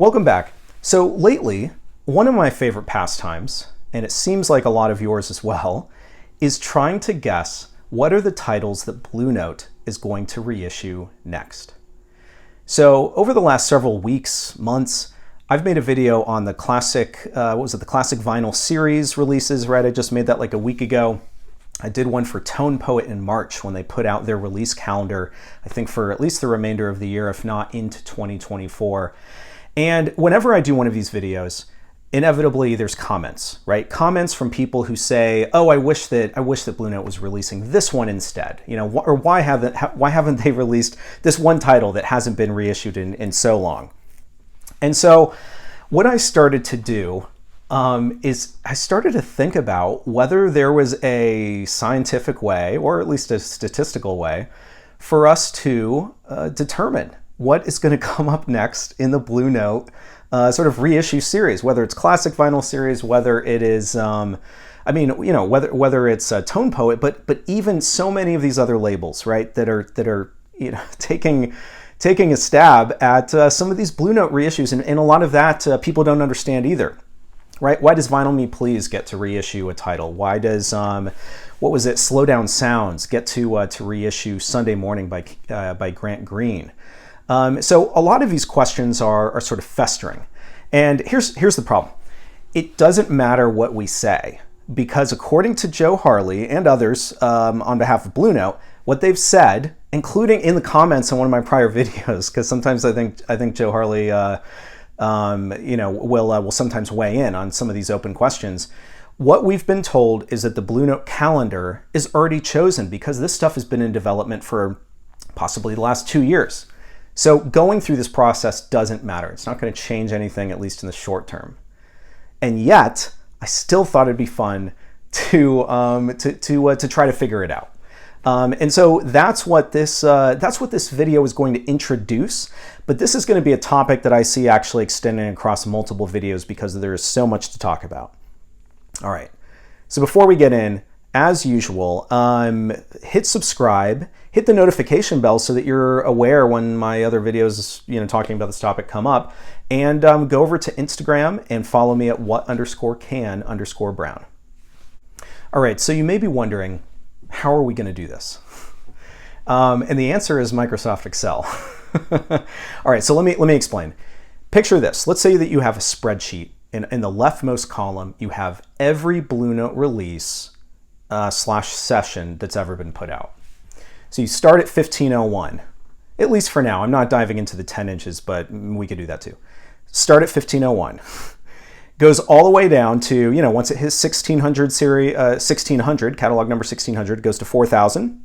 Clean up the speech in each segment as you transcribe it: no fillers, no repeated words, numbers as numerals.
Welcome back. So lately, one of my favorite pastimes, and it seems like a lot of yours as well, is trying to guess what are the titles that Blue Note is going to reissue next. So over the last several weeks, months, I've made a video on the classic, the classic vinyl series releases, right? I just made that like a week ago. I did one for Tone Poet in March when they put out their release calendar, I think for at least the remainder of the year, if not into 2024. And whenever I do one of these videos, inevitably there's comments, right? Comments from people who say, "Oh, I wish that Blue Note was releasing this one instead," or why haven't they released this one title that hasn't been reissued in so long? And so, what I started to do is I started to think about whether there was a scientific way, or at least a statistical way, for us to determine what is going to come up next in the Blue Note sort of reissue series, whether it's classic vinyl series, whether it is, whether it's Tone Poet, but even so many of these other labels, right, that are taking a stab at some of these Blue Note reissues, and a lot of that people don't understand either, right? Why does Vinyl Me Please get to reissue a title? Why does Slow Down Sounds get to reissue Sunday Morning by Grant Green? So a lot of these questions are sort of festering. And here's the problem. It doesn't matter what we say, because according to Joe Harley and others on behalf of Blue Note, what they've said, including in the comments on one of my prior videos, because sometimes I think Joe Harley will sometimes weigh in on some of these open questions. What we've been told is that the Blue Note calendar is already chosen because this stuff has been in development for possibly the last 2 years. So going through this process doesn't matter. It's not going to change anything, at least in the short term. And yet, I still thought it'd be fun to try to figure it out. And so that's what this video is going to introduce. But this is going to be a topic that I see actually extending across multiple videos because there is so much to talk about. All right. So before we get in, as usual, hit subscribe, hit the notification bell so that you're aware when my other videos, talking about this topic come up, and go over to Instagram and follow me at what_can_brown. All right, so you may be wondering, how are we going to do this? And the answer is Microsoft Excel. All right, so let me explain. Picture this. Let's say that you have a spreadsheet. In the leftmost column, you have every Blue Note release /session that's ever been put out. So you start at 1501, at least for now. I'm not diving into the 10 inches, but we could do that too. Start at 1501. Goes all the way down to, once it hits 1600 series, 1600, catalog number 1600, goes to 4000.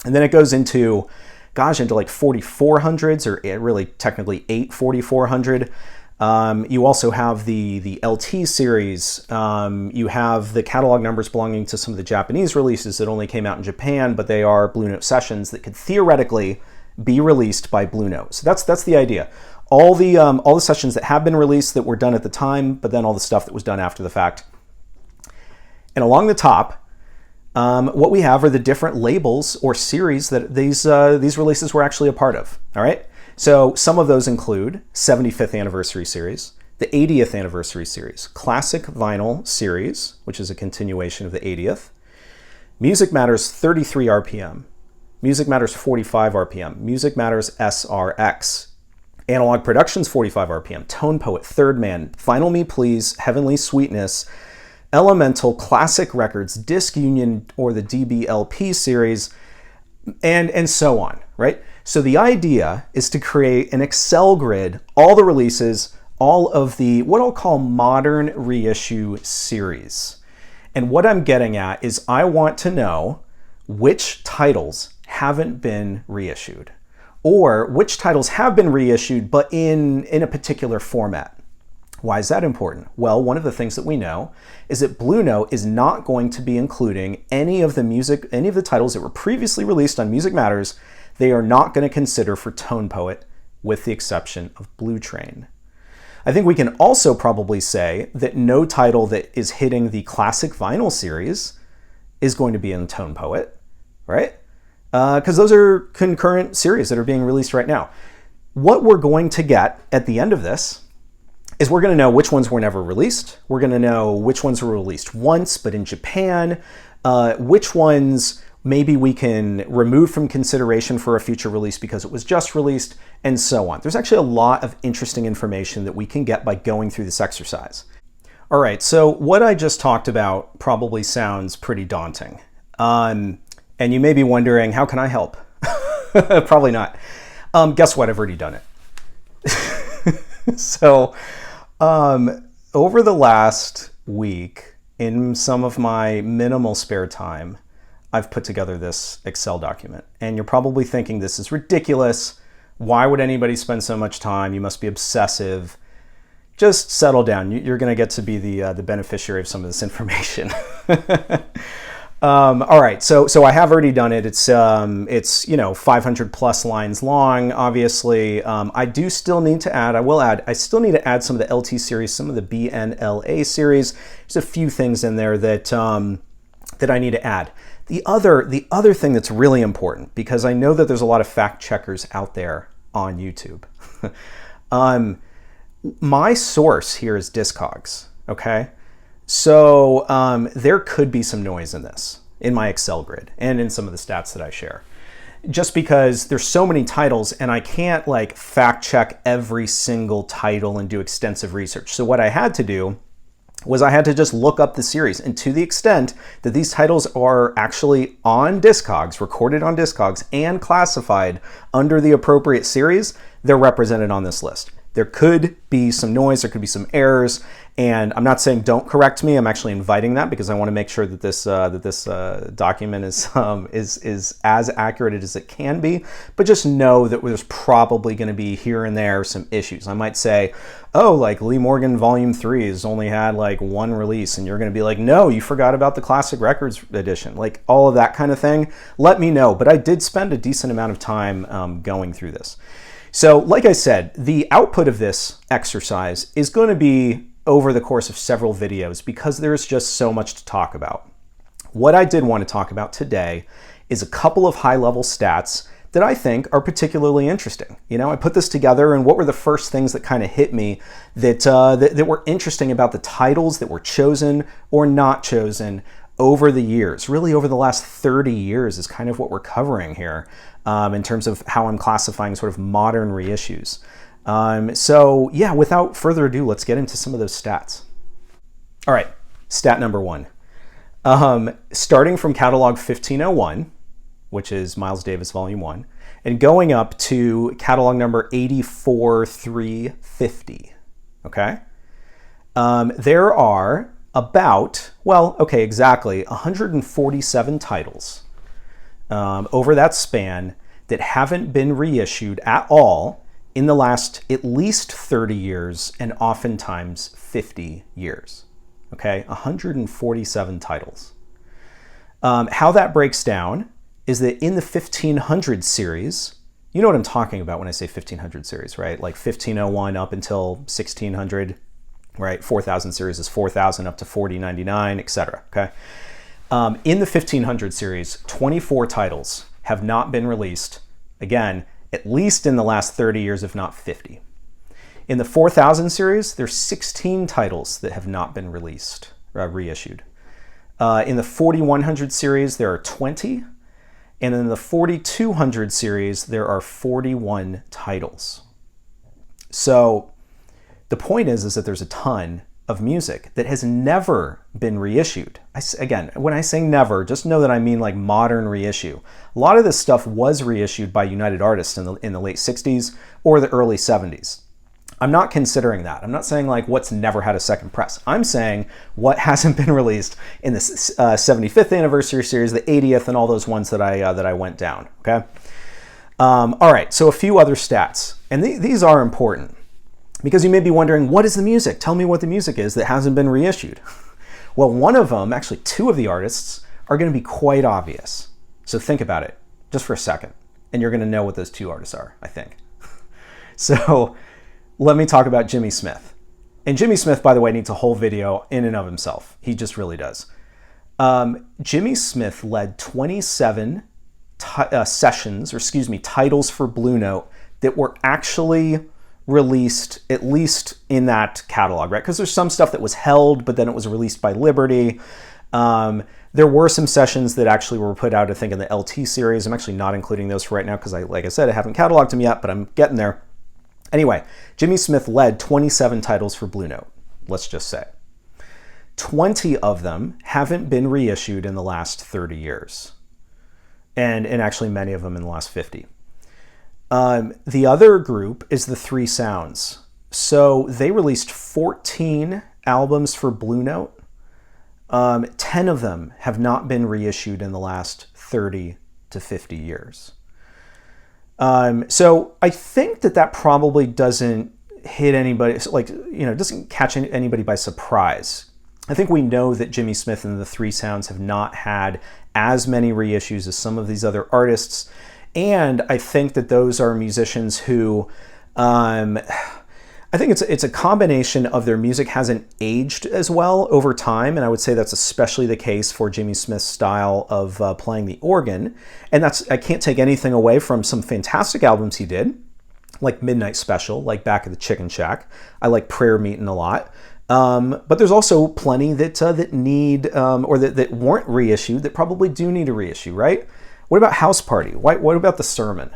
And then it goes into like 4400s, or really technically 84400. You also have the LT series. You have the catalog numbers belonging to some of the Japanese releases that only came out in Japan, but they are Blue Note sessions that could theoretically be released by Blue Note. So that's the idea. All the sessions that have been released that were done at the time, but then all the stuff that was done after the fact. And along the top, what we have are the different labels or series that these releases were actually a part of. All right. So some of those include 75th Anniversary Series, the 80th Anniversary Series, Classic Vinyl Series, which is a continuation of the 80th, Music Matters 33 RPM, Music Matters 45 RPM, Music Matters SRX, Analog Productions 45 RPM, Tone Poet, Third Man, Vinyl Me Please, Heavenly Sweetness, Elemental, Classic Records, Disc Union, or the DBLP series, and so on, right? So the idea is to create an Excel grid, all the releases, all of the, what I'll call modern reissue series. And what I'm getting at is I want to know which titles haven't been reissued, or which titles have been reissued, but in a particular format. Why is that important? Well, one of the things that we know is that Blue Note is not going to be including any of the titles that were previously released on Music Matters. They are not going to consider for Tone Poet, with the exception of Blue Train. I think we can also probably say that no title that is hitting the classic vinyl series is going to be in Tone Poet, right? Because those are concurrent series that are being released right now. What we're going to get at the end of this is we're going to know which ones were never released. We're going to know which ones were released once, but in Japan, which ones maybe we can remove from consideration for a future release because it was just released, and so on. There's actually a lot of interesting information that we can get by going through this exercise. All right, so what I just talked about probably sounds pretty daunting. And you may be wondering, how can I help? Probably not. Guess what? I've already done it. So over the last week, in some of my minimal spare time, I've put together this Excel document. And you're probably thinking, this is ridiculous. Why would anybody spend so much time? You must be obsessive. Just settle down. You're going to get to be the beneficiary of some of this information. All right, so I have already done it. It's 500 plus lines long. Obviously, I do still need to add. I still need to add some of the LT series, some of the BNLA series. There's a few things in there that that I need to add. The other thing that's really important, because I know that there's a lot of fact checkers out there on YouTube. My source here is Discogs. Okay. So there could be some noise in this, in my Excel grid and in some of the stats that I share, just because there's so many titles and I can't like fact check every single title and do extensive research. So what I had to do was I had to just look up the series, and to the extent that these titles are actually on Discogs, recorded on Discogs and classified under the appropriate series, they're represented on this list. There could be some noise, there could be some errors, and I'm not saying don't correct me. I'm actually inviting that because I want to make sure that this document is as accurate as it can be. But just know that there's probably going to be here and there some issues. I might say, oh, like Lee Morgan Volume 3 has only had like one release, and you're going to be like, no, you forgot about the Classic Records edition, like all of that kind of thing. Let me know. But I did spend a decent amount of time going through this. So like I said, the output of this exercise is going to be over the course of several videos because there's just so much to talk about. What I did want to talk about today is a couple of high-level stats that I think are particularly interesting. You know, I put this together, and what were the first things that kind of hit me that were interesting about the titles that were chosen or not chosen over the years, really over the last 30 years is kind of what we're covering here in terms of how I'm classifying sort of modern reissues. So yeah, without further ado, let's get into some of those stats. All right, stat number one. Starting from catalog 1501, which is Miles Davis Volume 1, and going up to catalog number 84350, okay? There are exactly 147 titles over that span that haven't been reissued at all in the last at least 30 years and oftentimes 50 years. Okay, 147 titles. How that breaks down is that in the 1500 series, you know what I'm talking about when I say 1500 series, right? Like 1501 up until 1600, right? 4000 series is 4000 up to 4099, etc. Okay. In the 1500 series, 24 titles have not been released, again, at least in the last 30 years, if not 50. In the 4000 series, there's 16 titles that have not been released, reissued. In the 4100 series, there are 20. And in the 4200 series, there are 41 titles. So the point is that there's a ton of music that has never been reissued. Again, when I say never, just know that I mean like modern reissue. A lot of this stuff was reissued by United Artists in the late 60s or the early 70s. I'm not considering that. I'm not saying like what's never had a second press. I'm saying what hasn't been released in the 75th anniversary series, the 80th, and all those ones that I went down. Okay. All right. So a few other stats, and these are important because you may be wondering, what is the music? Tell me what the music is that hasn't been reissued. Well, one of them, actually two of the artists, are going to be quite obvious. So think about it just for a second, and you're going to know what those two artists are, I think. So let me talk about Jimmy Smith. And Jimmy Smith, by the way, needs a whole video in and of himself. He just really does. Jimmy Smith led 27 titles for Blue Note that were actually released, at least in that catalog, right? Because there's some stuff that was held, but then it was released by Liberty. There were some sessions that actually were put out, I think, in the LT series. I'm actually not including those for right now because, like I said, I haven't cataloged them yet, but I'm getting there. Anyway, Jimmy Smith led 27 titles for Blue Note, let's just say. 20 of them haven't been reissued in the last 30 years. And actually many of them in the last 50. The other group is the Three Sounds. So they released 14 albums for Blue Note. 10 of them have not been reissued in the last 30 to 50 years. So I think that probably doesn't hit anybody, like, doesn't catch anybody by surprise. I think we know that Jimmy Smith and the Three Sounds have not had as many reissues as some of these other artists. And I think that those are musicians who, I think it's a combination of their music hasn't aged as well over time. And I would say that's especially the case for Jimmy Smith's style of playing the organ. And I can't take anything away from some fantastic albums he did, like Midnight Special, like Back at the Chicken Shack. I like Prayer Meetin' a lot. But there's also plenty that need, or that weren't reissued that probably do need a reissue, right? What about House Party? What about The Sermon?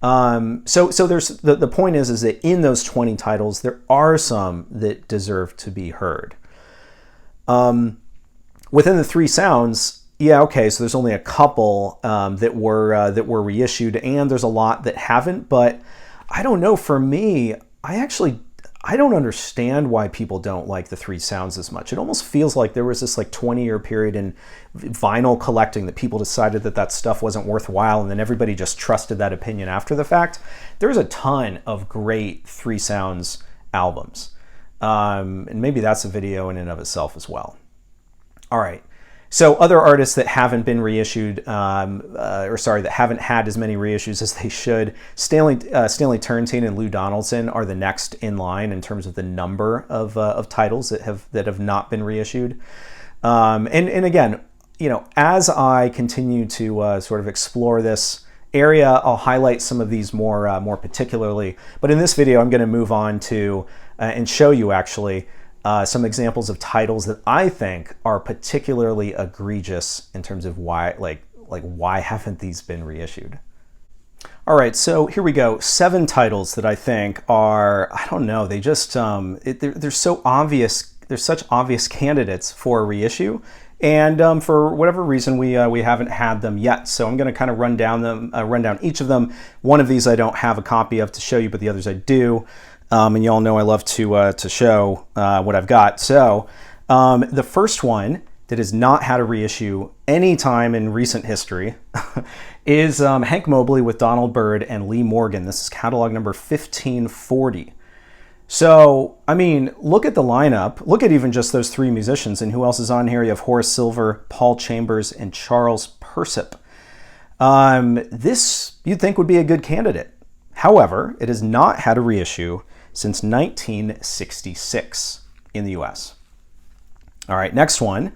So there's the point is that in those 20 titles, there are some that deserve to be heard. Within the Three Sounds, yeah, okay, so there's only a couple that were reissued, and there's a lot that haven't. But I don't know. For me, I don't understand why people don't like the Three Sounds as much. It almost feels like there was this 20-year period in vinyl collecting that people decided that stuff wasn't worthwhile, and then everybody just trusted that opinion after the fact. There's a ton of great Three Sounds albums. And maybe that's a video in and of itself as well. All right. So other artists that haven't been reissued, that haven't had as many reissues as they should, Stanley Turrentine and Lou Donaldson are the next in line in terms of the number of titles that have not been reissued. And again, as I continue to sort of explore this area, I'll highlight some of these more particularly. But in this video, I'm going to move on to and show you actually some examples of titles that I think are particularly egregious in terms of why haven't these been reissued? All right, so here we go. 7 titles that I think are, I don't know, they just, they're so obvious. They're such obvious candidates for a reissue. And for whatever reason, we haven't had them yet. So I'm going to kind of run down each of them. One of these I don't have a copy of to show you, but the others I do. And y'all know I love to show what I've got. So the first one that has not had a reissue any time in recent history is Hank Mobley with Donald Byrd and Lee Morgan. This is catalog number 1540. So, I mean, look at the lineup. Look at even just those 3 musicians. And who else is on here? You have Horace Silver, Paul Chambers, and Charles Persip. This you'd think would be a good candidate. However, it has not had a reissue since 1966 in the US. All right, next one.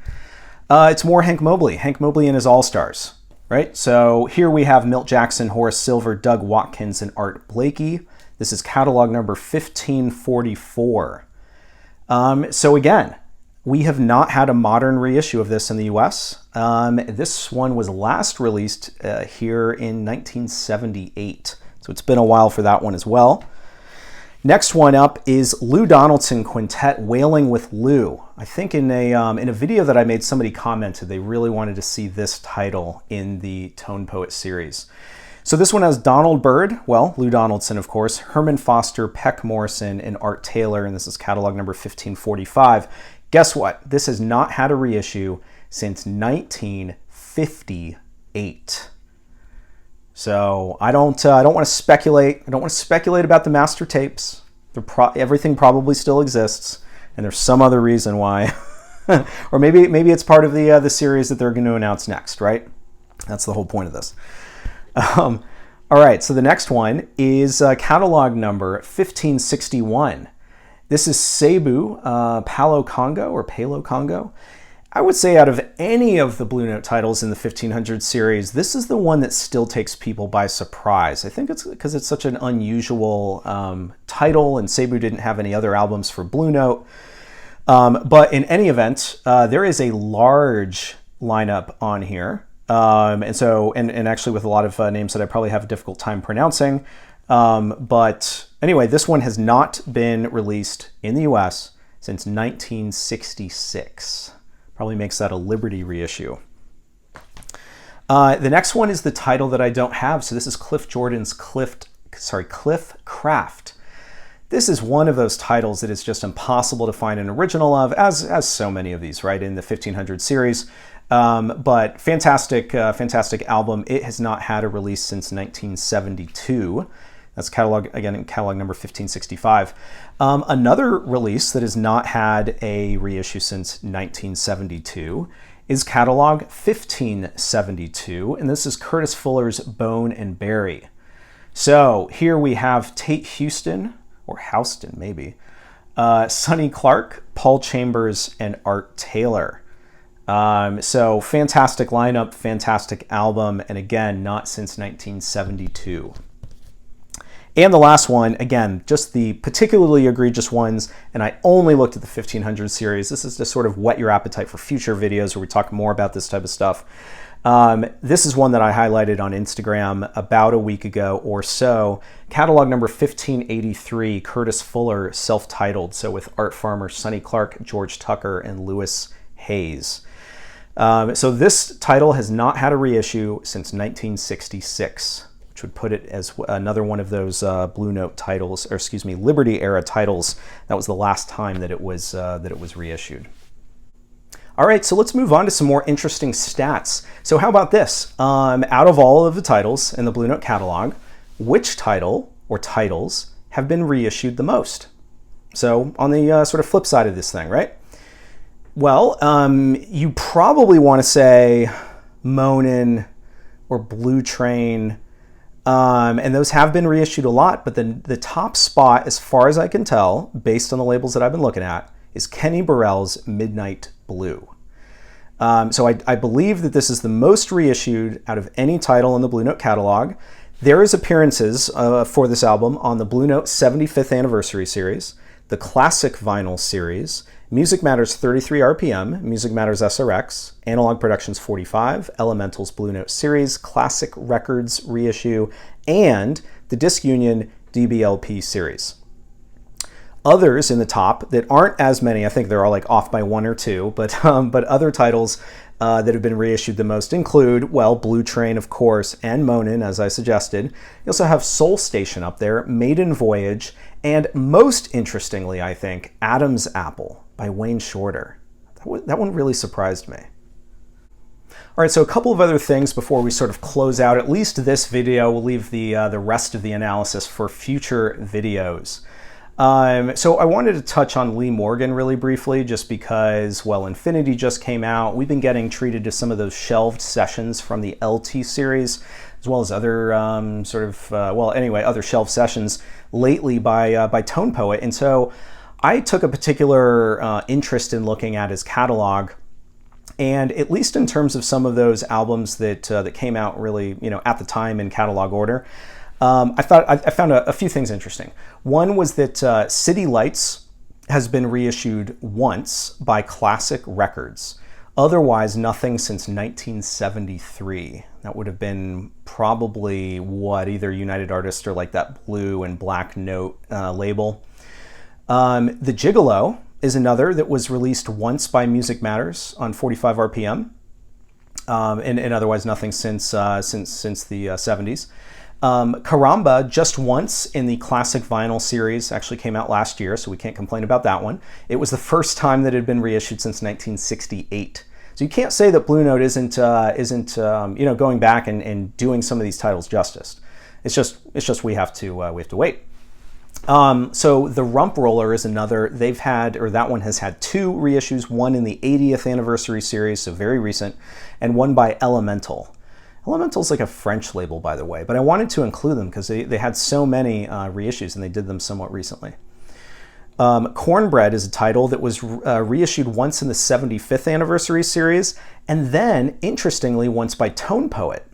It's more Hank Mobley and his All-Stars, right? So here we have Milt Jackson, Horace Silver, Doug Watkins, and Art Blakey. This is catalog number 1544. So again, we have not had a modern reissue of this in the US. This one was last released here in 1978. So it's been a while for that one as well. Next one up is Lou Donaldson Quintet, Wailing with Lou. I think in a video that I made, somebody commented they really wanted to see this title in the Tone Poet series. So this one has Donald Byrd, well, Lou Donaldson, of course, Herman Foster, Peck Morrison, and Art Taylor, and this is catalog number 1545. Guess what? This has not had a reissue since 1958. So I don't want to speculate. I don't want to speculate about the master tapes. Everything probably still exists, and there's some other reason why, or maybe it's part of the series that they're going to announce next, right? That's the whole point of this. All right, so the next one is catalog number 1561. This is Cebu, Palo Congo or Palo Congo. I would say out of any of the Blue Note titles in the 1500 series, this is the one that still takes people by surprise. I think it's because it's such an unusual title, and Seibu didn't have any other albums for Blue Note. But in any event, there is a large lineup on here. And actually with a lot of names that I probably have a difficult time pronouncing. But anyway, this one has not been released in the US since 1966. Probably makes that a Liberty reissue. The next one is the title that I don't have. So this is Cliff Jordan's Cliff Craft. This is one of those titles that is just impossible to find an original of, as so many of these, right, in the 1500 series. But fantastic album. It has not had a release since 1972. That's catalog number 1565. Another release that has not had a reissue since 1972 is catalog 1572, and this is Curtis Fuller's Bone and Berry. So here we have Tate Houston, or Houston maybe, Sonny Clark, Paul Chambers, and Art Taylor. So fantastic lineup, fantastic album, and again, not since 1972. And the last one, again, just the particularly egregious ones, and I only looked at the 1500 series. This is to sort of whet your appetite for future videos where we talk more about this type of stuff. This is one that I highlighted on Instagram about a week ago or so. Catalog number 1583, Curtis Fuller, self-titled, so with Art Farmer, Sonny Clark, George Tucker, and Lewis Hayes. So this title has not had a reissue since 1966. Which would put it as another one of those Blue Note titles, or excuse me, Liberty era titles. That was the last time that it was reissued. All right, so let's move on to some more interesting stats. So how about this? Out of all of the titles in the Blue Note catalog, which title or titles have been reissued the most? So on the sort of flip side of this thing, right? Well, you probably want to say Moanin' or Blue Train. And those have been reissued a lot, but the top spot, as far as I can tell, based on the labels that I've been looking at, is Kenny Burrell's Midnight Blue. So I believe that this is the most reissued out of any title in the Blue Note catalog. There is appearances for this album on the Blue Note 75th Anniversary Series, the Classic Vinyl Series, Music Matters 33 RPM, Music Matters SRX, Analog Productions 45, Elemental's Blue Note Series, Classic Records Reissue, and the Disc Union DBLP Series. Others in the top that aren't as many, I think they're all like off by one or two, but other titles that have been reissued the most include, well, Blue Train, of course, and Moanin', as I suggested. You also have Soul Station up there, Maiden Voyage, and most interestingly, I think, Adam's Apple by Wayne Shorter. That one really surprised me. All right, so a couple of other things before we sort of close out at least this video. We'll leave the rest of the analysis for future videos. So I wanted to touch on Lee Morgan really briefly, just because, well, Infinity just came out. We've been getting treated to some of those shelved sessions from the LT series, as well as other other shelved sessions lately by Tone Poet. And so I took a particular interest in looking at his catalog, and at least in terms of some of those albums that came out really, at the time in catalog order. I found a few things interesting. One was that City Lights has been reissued once by Classic Records. Otherwise, nothing since 1973. That would have been probably either United Artists or like that Blue and Black Note label. The Gigolo is another that was released once by Music Matters on 45 RPM, and otherwise nothing since the 70s. Caramba, just once in the Classic Vinyl series, actually came out last year, so we can't complain about that one. It was the first time that it had been reissued since 1968. So you can't say that Blue Note isn't going back and doing some of these titles justice. It's just we have to wait. So the Rump Roller is another. That one has had two reissues, one in the 80th anniversary series, so very recent, and one by Elemental. Elemental's like a French label, by the way, but I wanted to include them because they had so many reissues and they did them somewhat recently. Cornbread is a title that was reissued once in the 75th anniversary series, and then, interestingly, once by Tone Poet.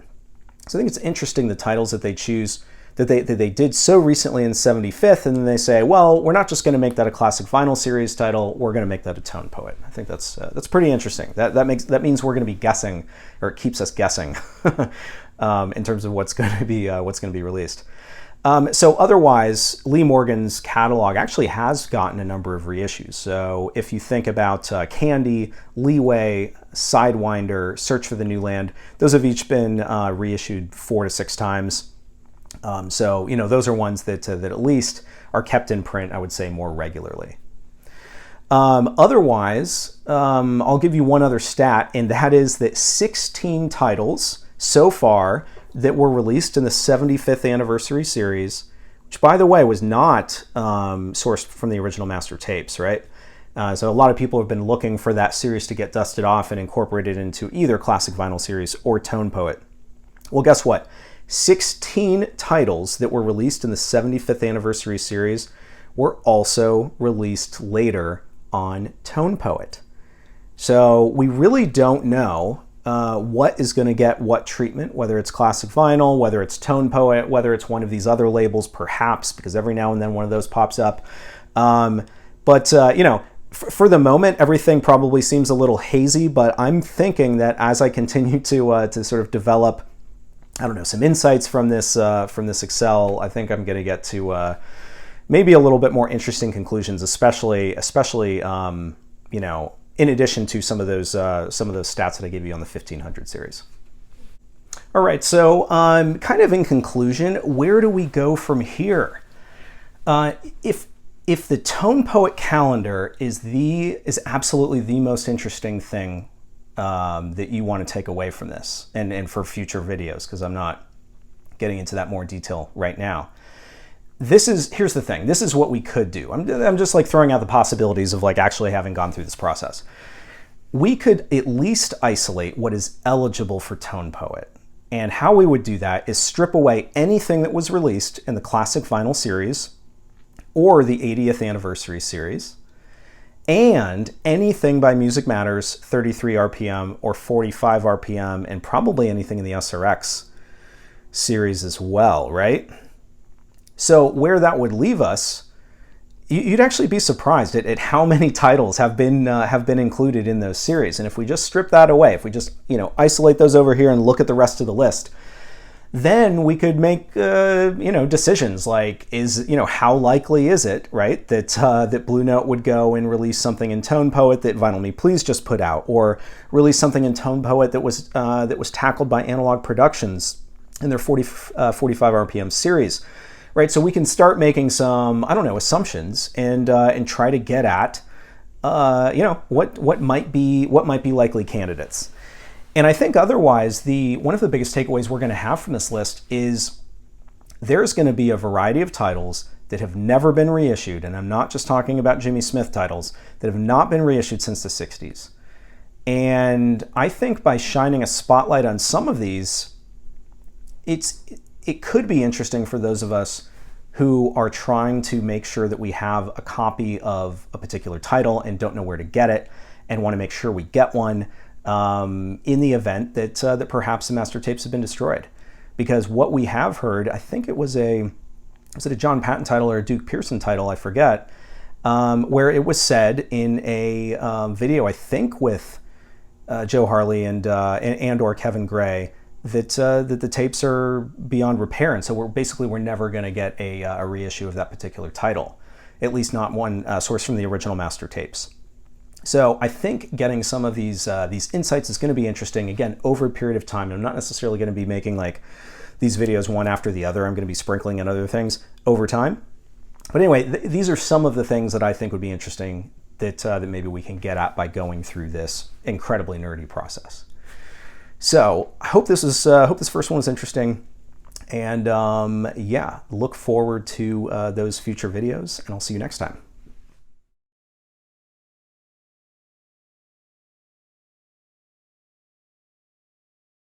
So I think it's interesting the titles that they choose, that they did so recently in 75th, and then they say, well, we're not just going to make that a classic vinyl series title, we're going to make that a Tone Poet. I think that's pretty interesting. That means we're going to be guessing, or it keeps us guessing in terms of what's going to be released. So otherwise, Lee Morgan's catalog actually has gotten a number of reissues. So if you think about Candy, Leeway, Sidewinder, Search for the New Land, those have each been reissued 4 to 6 times. So, those are ones that at least are kept in print, I would say, more regularly. Otherwise, I'll give you one other stat, and that is that 16 titles so far that were released in the 75th anniversary series, which, by the way, was not sourced from the original master tapes, right? So a lot of people have been looking for that series to get dusted off and incorporated into either classic vinyl series or Tone Poet. Well, guess what? 16 titles that were released in the 75th anniversary series were also released later on Tone Poet. So we really don't know what is going to get what treatment, whether it's classic vinyl, whether it's Tone Poet, whether it's one of these other labels, perhaps, because every now and then one of those pops up. But for the moment, everything probably seems a little hazy, but I'm thinking that as I continue to sort of develop, some insights from this Excel, I think I'm going to get to maybe a little bit more interesting conclusions, especially in addition to some of those stats that I gave you on the 1500 series. All right, so kind of in conclusion, where do we go from here? If the Tone Poet calendar is absolutely the most interesting thing that you want to take away from this, and for future videos, because I'm not getting into that more detail right now. Here's the thing. This is what we could do. I'm just throwing out the possibilities of actually having gone through this process. We could at least isolate what is eligible for Tone Poet. And how we would do that is strip away anything that was released in the classic vinyl series or the 80th anniversary series, and anything by Music Matters 33 RPM or 45 RPM, and probably anything in the SRX series as well, right? So where that would leave us, you'd actually be surprised at how many titles have been included in those series. And if we just strip that away, if we just isolate those over here and look at the rest of the list, then we could make decisions like how likely is it, right, that Blue Note would go and release something in Tone Poet that Vinyl Me Please just put out, or release something in Tone Poet that was tackled by Analog Productions in their 45 RPM series. Right, so we can start making some, assumptions and try to get at, what might be likely candidates. And I think otherwise, one of the biggest takeaways we're going to have from this list is there's going to be a variety of titles that have never been reissued, and I'm not just talking about Jimmy Smith titles, that have not been reissued since the 60s. And I think by shining a spotlight on some of these, it could be interesting for those of us who are trying to make sure that we have a copy of a particular title and don't know where to get it, and want to make sure we get one in the event that perhaps the master tapes have been destroyed. Because what we have heard, I think was it a John Patton title or a Duke Pearson title, I forget, where it was said in a video, I think with Joe Harley and or Kevin Gray, that the tapes are beyond repair, and so we're never going to get a reissue of that particular title, at least not one sourced from the original master tapes. So I think getting some of these insights is going to be interesting, again, over a period of time. I'm not necessarily going to be making these videos one after the other. I'm going to be sprinkling in other things over time. But anyway, these are some of the things that I think would be interesting that maybe we can get at by going through this incredibly nerdy process. So I hope this first one was interesting, and look forward to those future videos, and I'll see you next time.